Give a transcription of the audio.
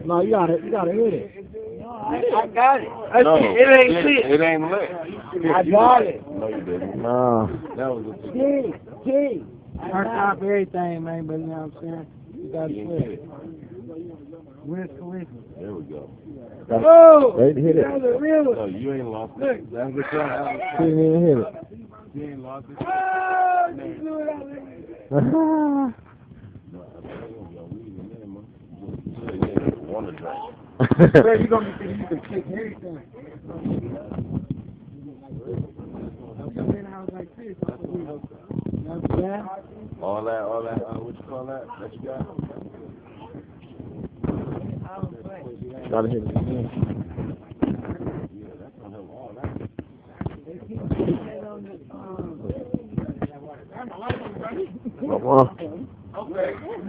No, you gotta hit it. I got it. No, It ain't lit. It ain't lit. I got it. No, you didn't. No. That was a G. First off everything, man, but you know what I'm saying? You gotta you flip didn't it. hit it. Wiz Khalifa. There we go. Oh, They hit it. that was a real one. No, you ain't lost it. That's the try. She didn't even hit it. You ain't lost it. Oh, you blew it out there. No, I think we got weed in there, man. You didn't want to drink. Where you gonna be? You can kick everything. Come in the house like this. You know what I'm saying? All that, what you call that? That you got? Gotta hit it. Yeah, that's gonna help all that. Come on.